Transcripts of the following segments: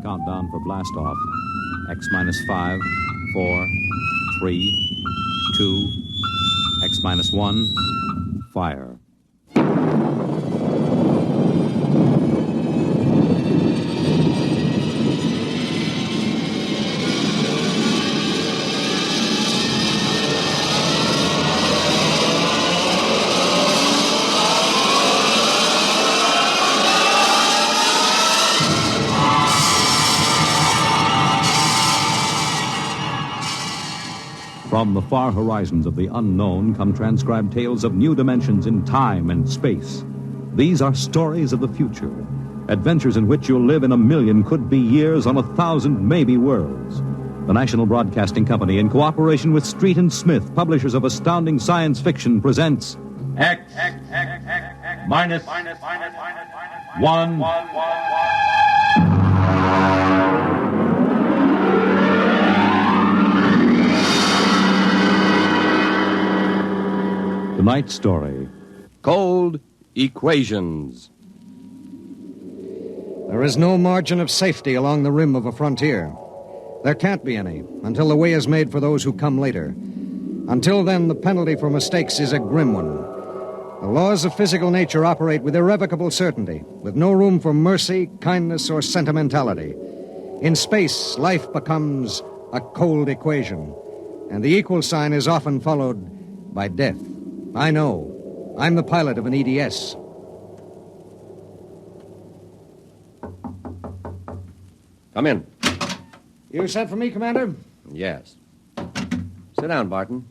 Countdown for blast off. X minus 5, 4, 3, 2, X minus 1, fire. From the far horizons of the unknown come transcribed tales of new dimensions in time and space. These are stories of the future, adventures in which you'll live in a million could-be years on 1,000 maybe worlds. The National Broadcasting Company, in cooperation with Street and Smith, publishers of astounding science fiction, presents X minus 1. Tonight's story. Cold equations. There is no margin of safety along the rim of a frontier. There can't be any until the way is made for those who come later. Until then, the penalty for mistakes is a grim one. The laws of physical nature operate with irrevocable certainty, with no room for mercy, kindness, or sentimentality. In space, life becomes a cold equation, and the equal sign is often followed by death. I know. I'm the pilot of an EDS. Come in. You sent for me, Commander? Yes. Sit down, Barton.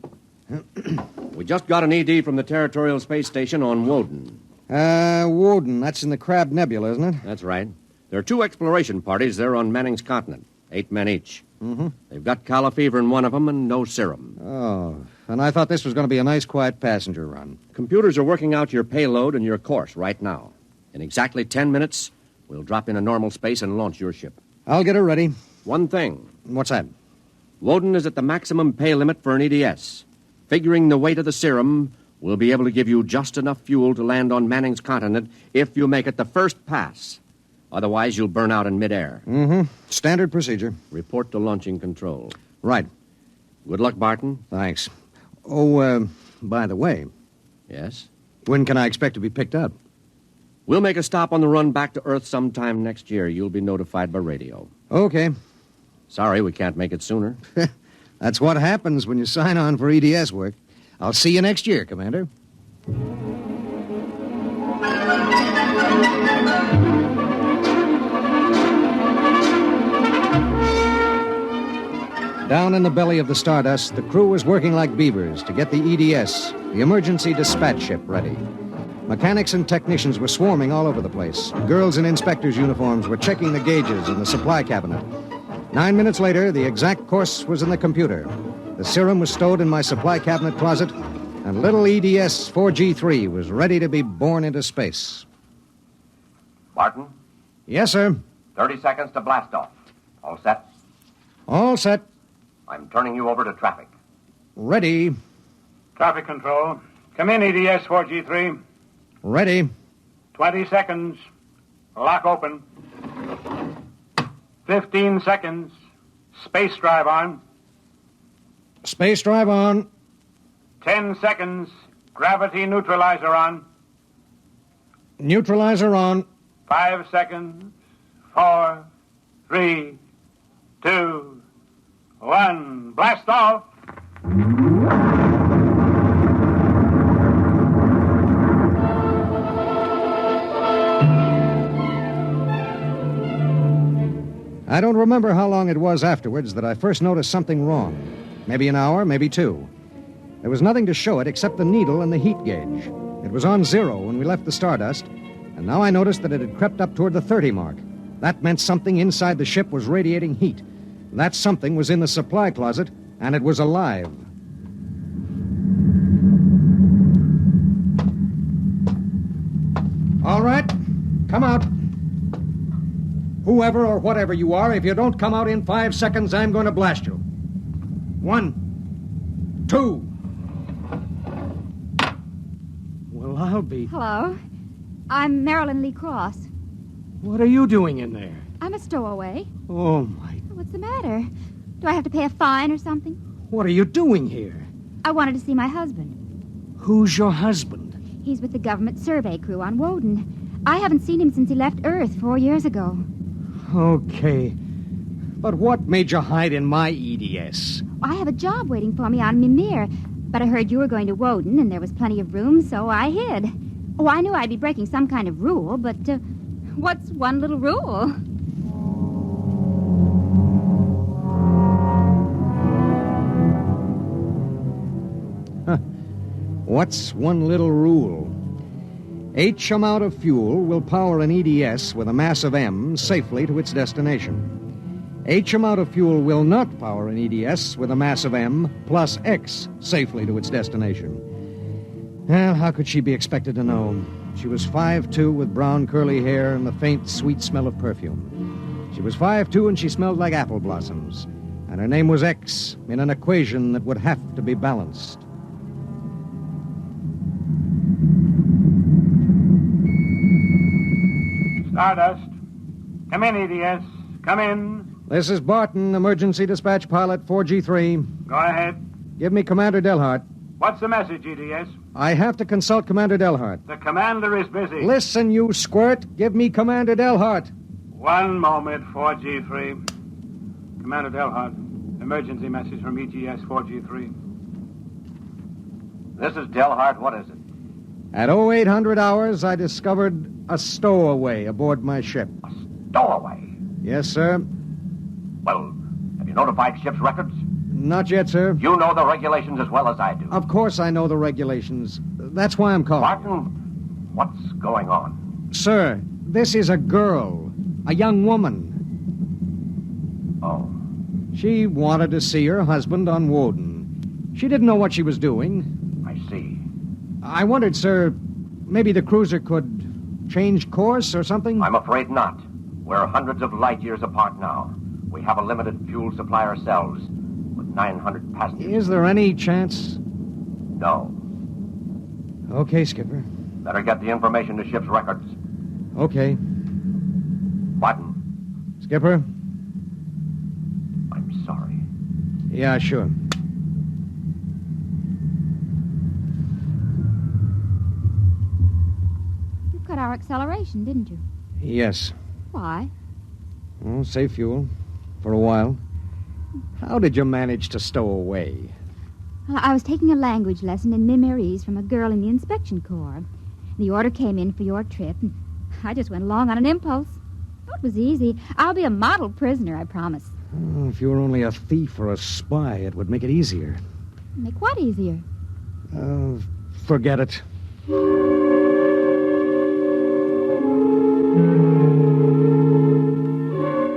We just got an ED from the Territorial Space Station on Woden. Woden. That's in the Crab Nebula, isn't it? That's right. There are 2 exploration parties there on Manning's continent. 8 men each. Mm-hmm. They've got calla fever in one of them and no serum. Oh, and I thought this was going to be a nice, quiet passenger run. Computers are working out your payload and your course right now. In exactly 10 minutes, we'll drop in a normal space and launch your ship. I'll get her ready. One thing. What's that? Woden is at the maximum pay limit for an EDS. Figuring the weight of the serum, we'll be able to give you just enough fuel to land on Manning's continent if you make it the first pass. Otherwise, you'll burn out in midair. Mm-hmm. Standard procedure. Report to launching control. Right. Good luck, Barton. Thanks. Oh, by the way, Yes? when can I expect to be picked up? We'll make a stop on the run back to Earth sometime next year. You'll be notified by radio. Okay. Sorry, we can't make it sooner. That's what happens when you sign on for EDS work. I'll see you next year, Commander. Down in the belly of the Stardust, the crew was working like beavers to get the EDS, the emergency dispatch ship, ready. Mechanics and technicians were swarming all over the place. Girls in inspectors' uniforms were checking the gauges in the supply cabinet. 9 minutes later, the exact course was in the computer. The serum was stowed in my supply cabinet closet, and little EDS 4G3 was ready to be born into space. Barton, Yes, sir. 30 seconds to blast off. All set? All set. I'm turning you over to traffic. Ready. Traffic control. Come in, EDS 4G3. Ready. 20 seconds. Lock open. 15 seconds. Space drive on. Space drive on. 10 seconds. Gravity neutralizer on. Neutralizer on. 5 seconds. 4, 3, 2, 1. Blast off. I don't remember how long it was afterwards that I first noticed something wrong. Maybe an hour, maybe 2. There was nothing to show it except the needle and the heat gauge. It was on 0 when we left the Stardust, and now I noticed that it had crept up toward the 30 mark. That meant something inside the ship was radiating heat. That something was in the supply closet, and it was alive. All right, come out. Whoever or whatever you are, if you don't come out in 5 seconds, I'm going to blast you. 1, 2. Well, I'll be... Hello. I'm Marilyn Lee Cross. What are you doing in there? I'm a stowaway. Oh, my... What's the matter? Do I have to pay a fine or something? What are you doing here? I wanted to see my husband. Who's your husband? He's with the government survey crew on Woden. I haven't seen him since he left Earth 4 years ago. Okay. But what made you hide in my EDS? I have a job waiting for me on Mimir, but I heard you were going to Woden and there was plenty of room, so I hid. Oh, I knew I'd be breaking some kind of rule, but what's one little rule? What's one little rule? H amount of fuel will power an EDS with a mass of M safely to its destination. H amount of fuel will not power an EDS with a mass of M plus X safely to its destination. Well, how could she be expected to know? She was 5'2" with brown curly hair and the faint, sweet smell of perfume. She was 5'2" and she smelled like apple blossoms. And her name was X in an equation that would have to be balanced. Stardust. Come in, EDS. Come in. This is Barton, emergency dispatch pilot 4G3. Go ahead. Give me Commander Delhart. What's the message, EDS? I have to consult Commander Delhart. The commander is busy. Listen, you squirt. Give me Commander Delhart. One moment, 4G3. Commander Delhart. Emergency message from EGS 4G3. This is Delhart. What is it? At 0800 hours, I discovered a stowaway aboard my ship. A stowaway? Yes, sir. Well, have you notified ship's records? Not yet, sir. You know the regulations as well as I do. Of course I know the regulations. That's why I'm calling. Barton, what's going on? Sir, this is a girl. A young woman. Oh. She wanted to see her husband on Woden. She didn't know what she was doing. I see. I wondered, sir, maybe the cruiser could change course or something? I'm afraid not. We're hundreds of light years apart now. We have a limited fuel supply ourselves, with 900 passengers. Is there any chance? No. Okay, Skipper. Better get the information to ship's records. Okay. Barton. Skipper? I'm sorry. Yeah, sure. You cut our acceleration, didn't you? Yes. Why? Well, save fuel. For a while. How did you manage to stow away? I was taking a language lesson in Mimirese from a girl in the inspection corps. The order came in for your trip, and I just went along on an impulse. Oh, it was easy. I'll be a model prisoner, I promise. Oh, if you were only a thief or a spy, it would make it easier. Make what easier? Forget it.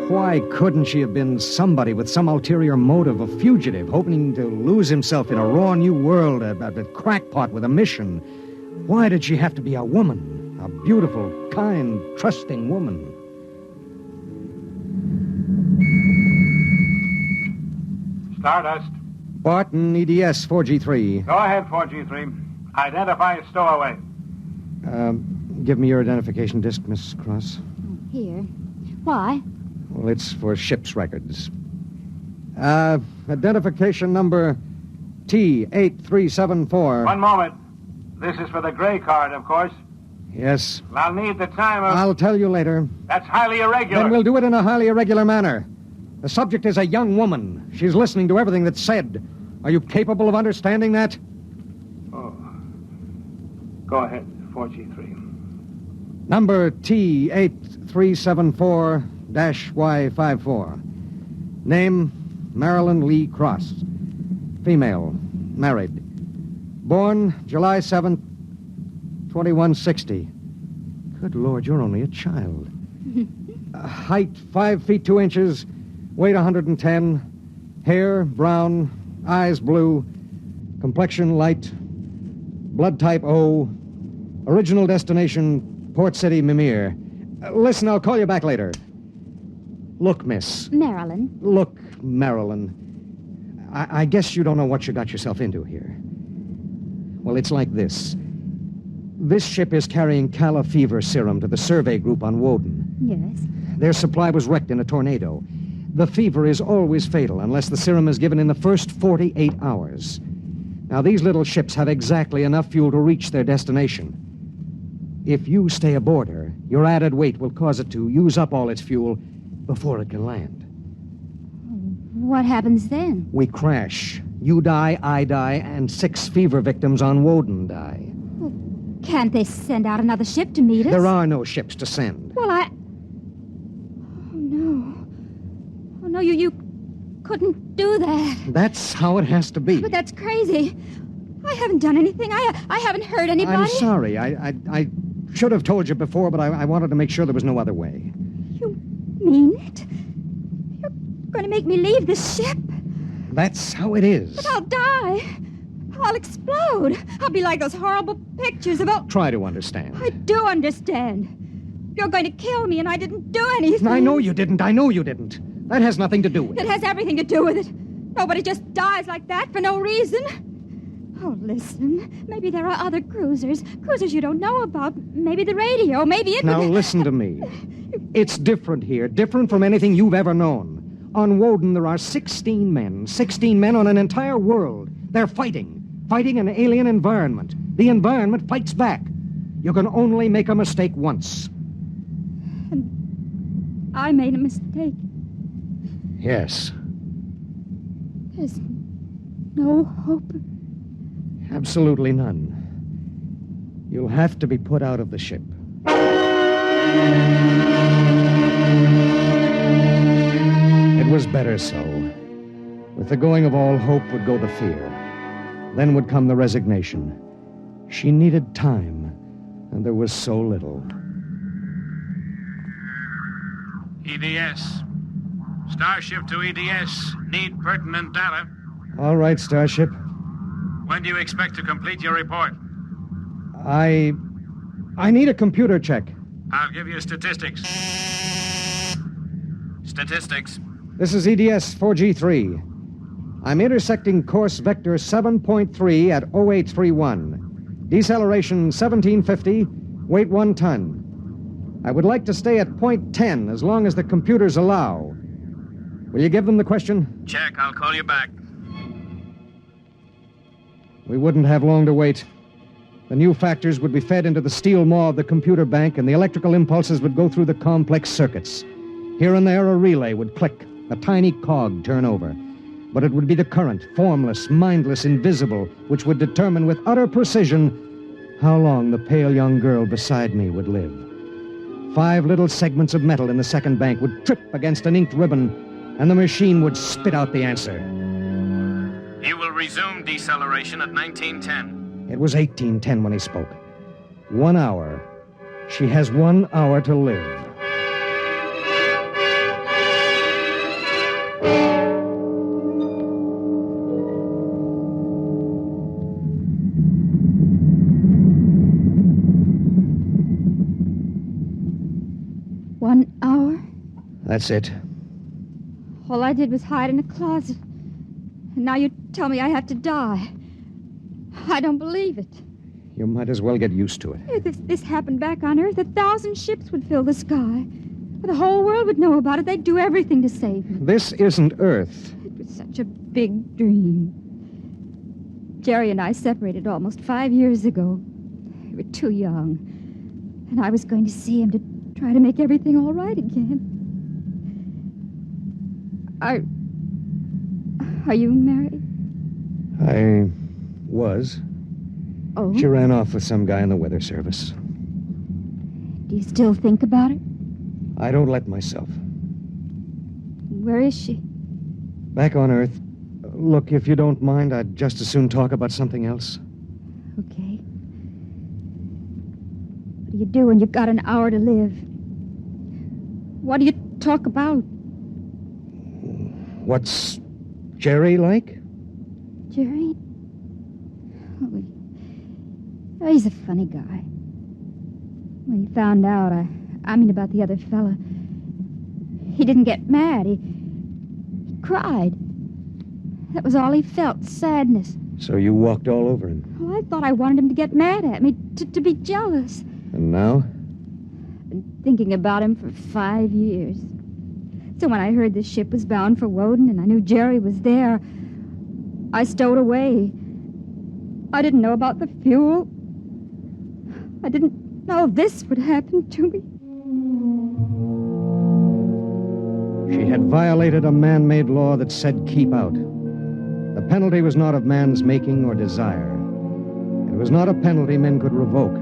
Why couldn't she have been somebody with some ulterior motive, a fugitive, hoping to lose himself in a raw new world, a crackpot with a mission? Why did she have to be a woman? A beautiful, kind, trusting woman? Stardust. Barton, EDS 4G3. Go ahead, 4G3. Identify a stowaway. Give me your identification disc, Miss Cross. Here. Why? Well, it's for ship's records. Identification number T8374. One moment. This is for the gray card, of course. Yes. I'll need the time of... I'll tell you later. That's highly irregular. Then we'll do it in a highly irregular manner. The subject is a young woman. She's listening to everything that's said. Are you capable of understanding that? Oh. Go ahead, 4G3. Number T8374-Y54. Name, Marilyn Lee Cross. Female, married. Born July 7th, 2160. Good Lord, you're only a child. Height, 5 feet 2 inches. Weight, 110. Hair, brown. Eyes, blue. Complexion, light. Blood type, O. Original destination, Port City, Mimir. Listen, I'll call you back later. Look, miss. Marilyn. Look, Marilyn. I guess you don't know what you got yourself into here. Well, it's like this. This ship is carrying Calla fever serum to the survey group on Woden. Yes. Their supply was wrecked in a tornado. The fever is always fatal unless the serum is given in the first 48 hours. Now, these little ships have exactly enough fuel to reach their destination. If you stay aboard her, your added weight will cause it to use up all its fuel before it can land. What happens then? We crash. You die, I die, and 6 fever victims on Woden die. Well, can't they send out another ship to meet us? There are no ships to send. Well, Oh, no. Oh, no, you couldn't do that. That's how it has to be. But that's crazy. I haven't done anything. I haven't hurt anybody. I'm sorry. I should have told you before, but I wanted to make sure there was no other way. You mean it? You're going to make me leave this ship? That's how it is. But I'll die. I'll explode. I'll be like those horrible pictures about... Try to understand. I do understand. You're going to kill me, and I didn't do anything. I know you didn't. That has nothing to do with it. It has everything to do with it. Nobody just dies like that for no reason. Oh, listen. Maybe there are other cruisers. Cruisers you don't know about. Maybe the radio. Maybe it... Now, listen to me. It's different here. Different from anything you've ever known. On Woden, there are 16 men. 16 men on an entire world. They're fighting. Fighting an alien environment. The environment fights back. You can only make a mistake once. And I made a mistake. Yes. There's no hope. Absolutely none. You'll have to be put out of the ship. It was better so. With the going of all hope would go the fear. Then would come the resignation. She needed time, and there was so little. EDS. Starship to EDS. Need pertinent data. All right, Starship. When do you expect to complete your report? I need a computer check. I'll give you statistics. Statistics. This is EDS 4G3. I'm intersecting course vector 7.3 at 0831. Deceleration 1750, weight 1 ton. I would like to stay at point 10 as long as the computers allow. Will you give them the question? Check. I'll call you back. We wouldn't have long to wait. The new factors would be fed into the steel maw of the computer bank, and the electrical impulses would go through the complex circuits. Here and there, a relay would click, a tiny cog turn over. But it would be the current, formless, mindless, invisible, which would determine with utter precision how long the pale young girl beside me would live. 5 little segments of metal in the second bank would trip against an inked ribbon, and the machine would spit out the answer. You will resume deceleration at 1910. It was 1810 when he spoke. 1 hour. She has 1 hour to live. That's it. All I did was hide in a closet. And now you tell me I have to die. I don't believe it. You might as well get used to it. If this happened back on Earth, 1,000 ships would fill the sky. The whole world would know about it. They'd do everything to save me. This isn't Earth. It was such a big dream. Jerry and I separated almost 5 years ago. We were too young. And I was going to see him to try to make everything all right again. Are you married? I was. Oh? She ran off with some guy in the weather service. Do you still think about it? I don't let myself. Where is she? Back on Earth. Look, if you don't mind, I'd just as soon talk about something else. Okay. What do you do when you've got an hour to live? What do you talk about? What's Jerry like? Jerry? Oh, he's a funny guy. When he found out, I mean about the other fella, he didn't get mad. He cried. That was all he felt, sadness. So you walked all over him? Well, I thought I wanted him to get mad at me, to be jealous. And now? been thinking about him for 5 years. So when I heard the ship was bound for Woden and I knew Jerry was there, I stowed away. I didn't know about the fuel. I didn't know this would happen to me. She had violated a man-made law that said keep out. The penalty was not of man's making or desire. It was not a penalty men could revoke.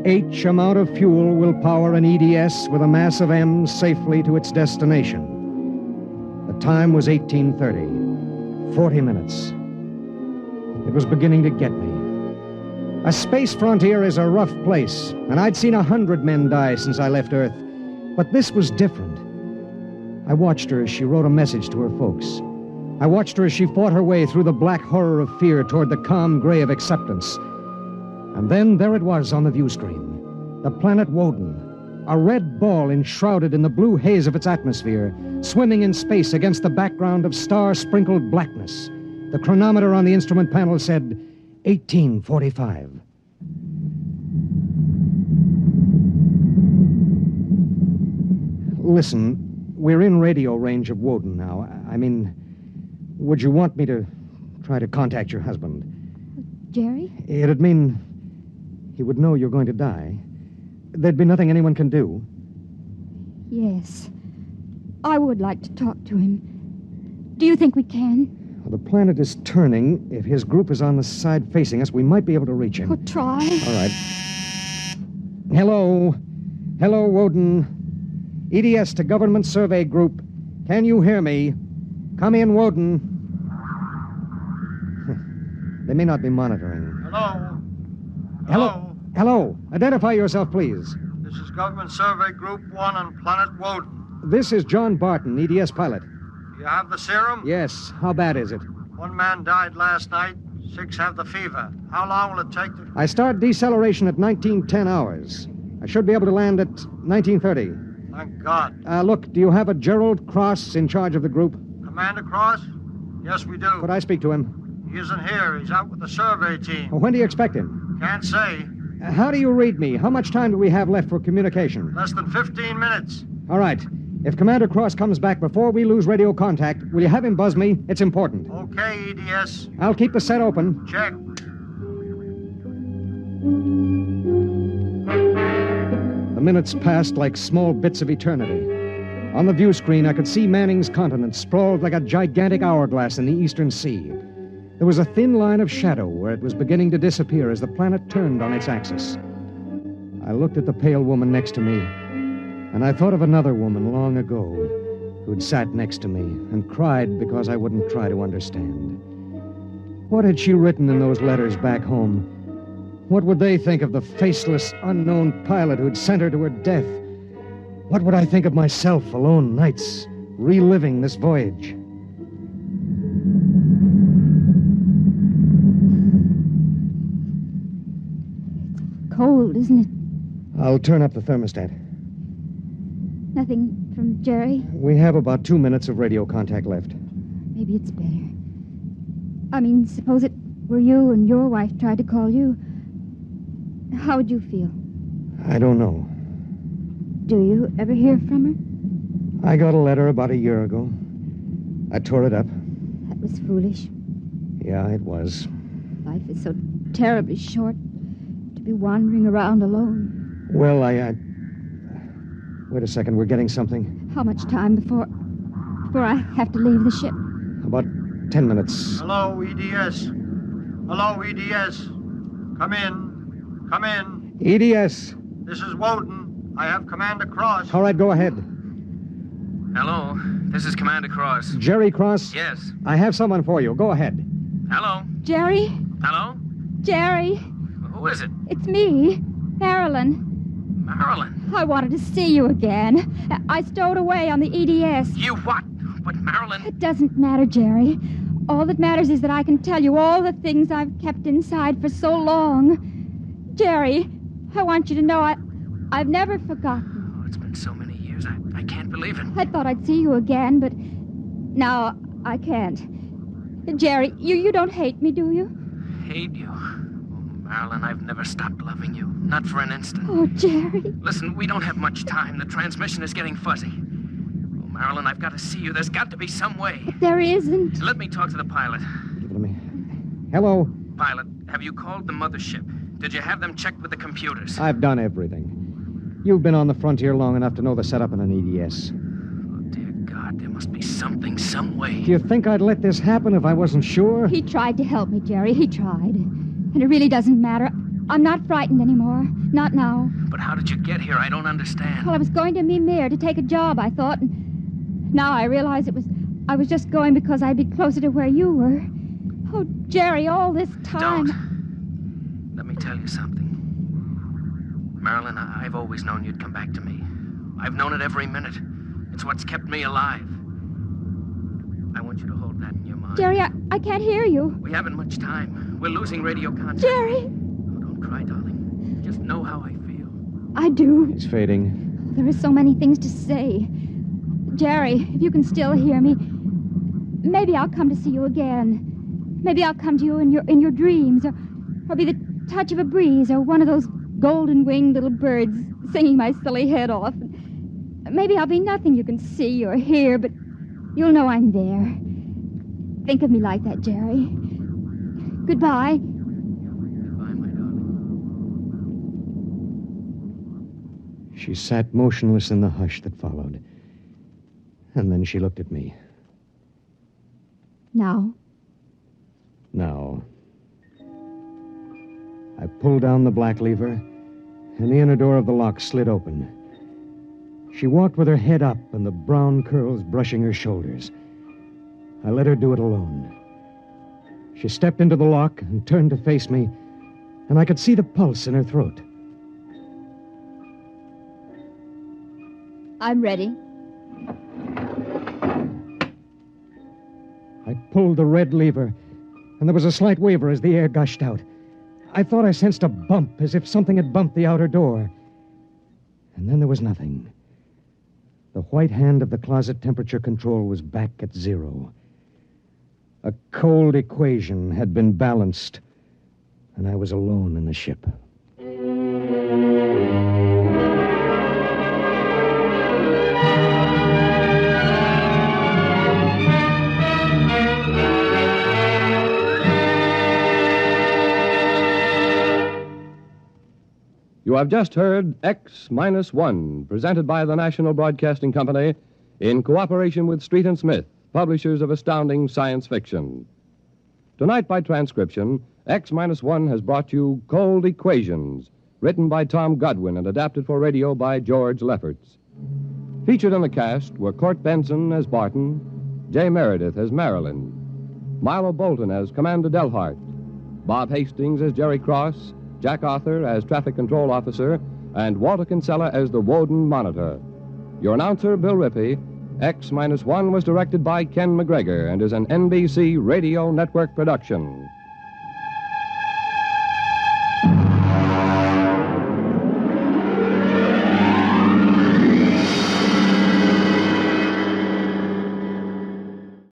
H amount of fuel will power an EDS with a mass of M safely to its destination. The time was 1830. 40 minutes. It was beginning to get me. A space frontier is a rough place, and I'd seen 100 men die since I left Earth. But this was different. I watched her as she wrote a message to her folks. I watched her as she fought her way through the black horror of fear toward the calm gray of acceptance. And then there it was on the view screen. The planet Woden. A red ball enshrouded in the blue haze of its atmosphere, swimming in space against the background of star-sprinkled blackness. The chronometer on the instrument panel said 1845. Listen, we're in radio range of Woden now. I mean, would you want me to try to contact your husband? Jerry? It'd mean he would know you're going to die. There'd be nothing anyone can do. Yes. I would like to talk to him. Do you think we can? Well, the planet is turning. If his group is on the side facing us, we might be able to reach him. Oh, try. All right. Hello. Hello, Woden. EDS to Government Survey Group. Can you hear me? Come in, Woden. They may not be monitoring. Hello? Hello? Hello. Identify yourself, please. This is Government Survey Group 1 on planet Woden. This is John Barton, EDS pilot. Do you have the serum? Yes. How bad is it? 1 man died last night. 6 have the fever. How long will it take to... I start deceleration at 1910 hours. I should be able to land at 1930. Thank God. Look, do you have a Gerald Cross in charge of the group? Commander Cross? Yes, we do. Could I speak to him? He isn't here. He's out with the survey team. When do you expect him? Can't say. How do you read me? How much time do we have left for communication? Less than 15 minutes. All right. If Commander Cross comes back before we lose radio contact, will you have him buzz me? It's important. Okay, EDS. I'll keep the set open. Check. The minutes passed like small bits of eternity. On the view screen, I could see Manning's continent sprawled like a gigantic hourglass in the eastern sea. There was a thin line of shadow where it was beginning to disappear as the planet turned on its axis. I looked at the pale woman next to me, and I thought of another woman long ago who'd sat next to me and cried because I wouldn't try to understand. What had she written in those letters back home? What would they think of the faceless, unknown pilot who'd sent her to her death? What would I think of myself alone nights, reliving this voyage? Cold, isn't it? I'll turn up the thermostat. Nothing from Jerry? We have about 2 minutes of radio contact left. Maybe it's better. I mean, suppose it were you and your wife tried to call you. How would you feel? I don't know. Do you ever hear from her? I got a letter about a year ago. I tore it up. That was foolish. Yeah, it was. Life is so terribly short to be wandering around alone. Well, Wait a second, we're getting something. How much time before I have to leave the ship? About 10 minutes. Hello, EDS. Hello, EDS. Come in. Come in. EDS. This is Woden. I have Commander Cross. All right, go ahead. Hello, this is Commander Cross. Jerry Cross? Yes. I have someone for you. Go ahead. Hello. Jerry? Hello? Jerry? Who is it? It's me, Marilyn. Marilyn. I wanted to see you again. I stowed away on the EDS. You what? But Marilyn... It doesn't matter, Jerry. All that matters is that I can tell you all the things I've kept inside for so long. Jerry, I want you to know I've never forgotten. Oh, it's been so many years. I can't believe it. I thought I'd see you again, but now I can't. Jerry, you don't hate me, do you? Hate you? Marilyn, I've never stopped loving you. Not for an instant. Oh, Jerry. Listen, we don't have much time. The transmission is getting fuzzy. Oh, Marilyn, I've got to see you. There's got to be some way. There isn't. Let me talk to the pilot. Give it to me. Hello. Pilot, have you called the mothership? Did you have them checked with the computers? I've done everything. You've been on the frontier long enough to know the setup in an EDS. Oh, dear God, there must be something, some way. Do you think I'd let this happen if I wasn't sure? He tried to help me, Jerry. He tried. And it really doesn't matter. I'm not frightened anymore. Not now. But how did you get here? I don't understand. Well, I was going to Mimir to take a job, I thought. And now I realize I was just going because I'd be closer to where you were. Oh, Jerry, all this time... Don't. Let me tell you something. Marilyn, I've always known you'd come back to me. I've known it every minute. It's what's kept me alive. I want you to hold that in your mind. Jerry, I can't hear you. We haven't much time. We're losing radio contact. Jerry! Oh, don't cry, darling. Just know how I feel. I do. It's fading. There are so many things to say. Jerry, if you can still hear me, maybe I'll come to see you again. Maybe I'll come to you in your dreams, or be the touch of a breeze, or one of those golden-winged little birds singing my silly head off. Maybe I'll be nothing you can see or hear, but you'll know I'm there. Think of me like that, Jerry. Goodbye. Goodbye, my darling. She sat motionless in the hush that followed. And then she looked at me. Now? Now. I pulled down the black lever, and the inner door of the lock slid open. She walked with her head up and the brown curls brushing her shoulders. I let her do it alone. She stepped into the lock and turned to face me, and I could see the pulse in her throat. I'm ready. I pulled the red lever, and there was a slight waver as the air gushed out. I thought I sensed a bump, as if something had bumped the outer door. And then there was nothing. The white hand of the closet temperature control was back at 0. A cold equation had been balanced, and I was alone in the ship. You have just heard X-1, presented by the National Broadcasting Company in cooperation with Street & Smith, publishers of astounding science fiction. Tonight, by transcription, X-1 has brought you Cold Equations, written by Tom Godwin and adapted for radio by George Lefferts. Featured in the cast were Court Benson as Barton, Jay Meredith as Marilyn, Milo Bolton as Commander Delhart, Bob Hastings as Jerry Cross, Jack Arthur as Traffic Control Officer, and Walter Kinsella as the Woden Monitor. Your announcer, Bill Rippey. X-1 was directed by Ken McGregor and is an NBC Radio Network production.